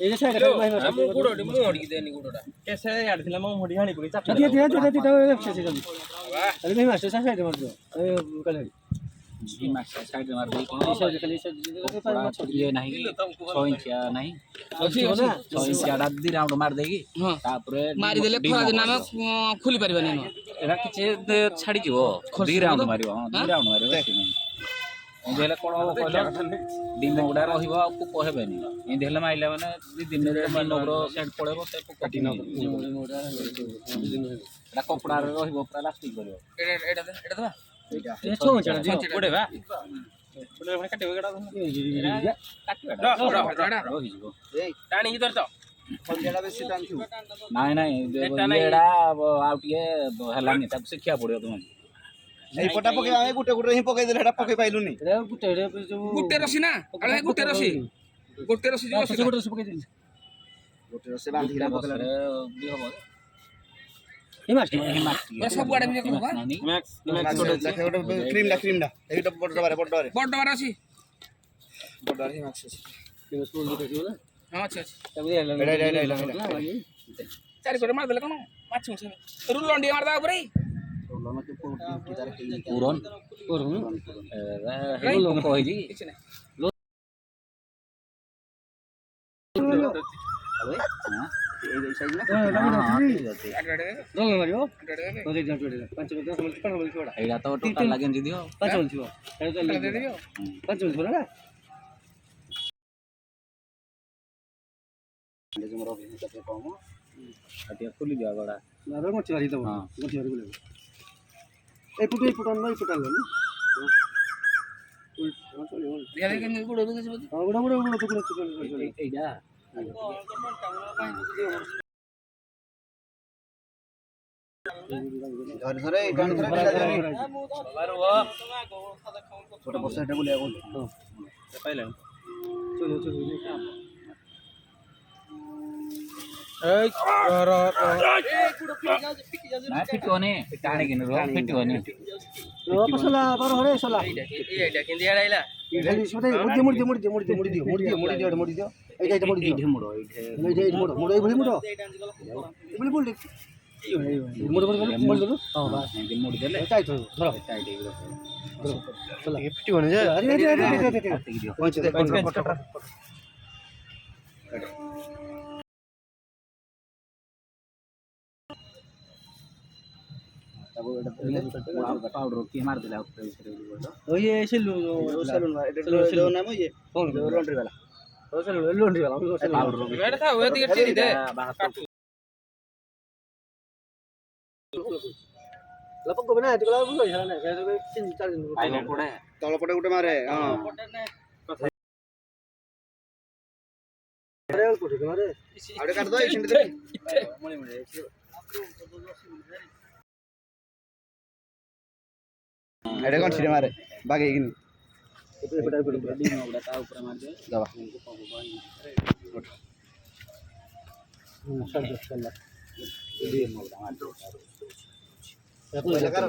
এই যে সাইডে আমু গুড়োটি মু হড়ি দেনি গুড়োটা কেসে ইয়ার দিলাম মম হড়ি হানি পড়ি চাপটা দিয়ে শেষে যাবি আরে ভাই মাস্টার সাইডে মারবো এই কালে জি মাস্টার সাইডে মারবো কোন এই সাইডে খালি সাইডে ইয়ে নাই 6 ইঞ্চি নাই ଅଛି ନା 6 ইঞ্চি আড়া দি রাউন্ড মার দেগি তারপরে মারি দেলে খরা দিন নামে খুলি পারিবানি ন এরা কিছু ছাড়ি ଯିବ 2 ରାଉଣ୍ଡ ମାରିବ 2 ରାଉଣ୍ଡ ମାରିବ ଏମିତି ହେଲେ କ'ଣ ହବ କହିଲ ଡିମ ଗୁଡ଼ା ରହିବ ଆଉ ପୋକ ହେବେନି ଏମିତି ହେଲେ ମାରିଲା ମାନେ ଦୁଇ ଦିନରେ ନଗର ସେଟ୍ ପଳେଇବ ସେ ପୋକ ଏଇଟା କପଡ଼ାରେ ରହିବ ପୁରା ଲାଷ୍ଟିଂ କରିବ ଏଟା ଦବା କୋଡ଼େ ବା ଟାଣିକି ଧର ତ ନାଇଁ ନାଇଁ ଏଇଟା ଆଉ ଟିକେ ହେଲାନି ତାକୁ ଶିଖିବାକୁ ପଡ଼ିବ ତୁମକୁ এই পটা পকে আমি গুটে গুটে হি পকাই দিলে এটা পকাই পাইলুনি গুটে রসি না আরে গুটে রসি ଯିବ গুটে রসে বাঁধি রাখ পকলা ବି ହବ এই মাছ ସବୁ ଆଡେ ବି ଦେଖବା ম্যাক্স দেখে ওটা ক্রিমটা এইটা বড় ডবারে বড় ডবার আছে হি মাছ আছে কিন্তু স্কুল দিতে ছিল না হ্যাঁ আচ্ছা তারপরে এটা চারি করে মার দেলে কোন মাছ মুছে রুল লন্ডি মার দাও পরে পুরন କହିଛି କିଛି নাই রং মারিও আড়ে ওই যে 5 মিনিট ছোড়া ଏଇଟା ତ ଟୋଟାଲ ଲାଗେନି ଦିଅ 5 মিনিট ছিল এটা তো দে দিও 5 মিনিট ছিল না ଟିକେ ଖୋଲି ଦିଅ ଗଡ଼ା না রে মচি বাড়ি দাও মচি বাড়ি বলে এই ফুটো নয় ফুটাল না দিয়া দেখে নি গুড়ো দুছে বদি ওড়া তো এইটা ধরে ধরে এটা ধরে ছোট বড় এটা বলে বল পাইলাম চলো ନା ଫିଟିବନି ଟାଣିକିନି ଫିଟିବନି পছলা বার হরে সলা এইটা কিন্দি আড়াইলা খালি সদাই মুড়ি দিও এইটা মুড়ি দিও ଏଇଠି ମୁଡ଼ ଏଇଠି এই মুড়ো এই মুড়ো বলি বল মুড়ো হ্যাঁ বাস ଏମିତି ମୁଡ଼ି ଦେଲେ টাইট ধরো ଟାଇଟ୍ ହେଇକି চলা ফিটি বনে যায় আরে କାଟିକି ଦିଅ পৌঁছে দে ପାଉଡର କିଏ ମାରିଦେଲେ ଆଉ ওই সেলু এটা নাম ওই কোন লন্ড্রি वाला লন্ড্রি वाला ପାଉଡର এটা থাও এদিকে চিনি দে লাপক কবে না এগুলা বুঝো না এটা 3-4 দিন ପାଇଲେ ପଡ଼େ তলপটে গুটে মারে হ্যাঁ আরে অল্প ঠিক মারে আড়ে কাট দাও এখানে দে এড়ে কোন ছিড়ে মারে বাগে কিনি এটা করে ଡିମଗୁଡ଼ା ତା ଉପରେ ମାରିଦିଅ দাও চল চল ଡିମଗୁଡ଼ା ମାରିଦିଅ এটা কারো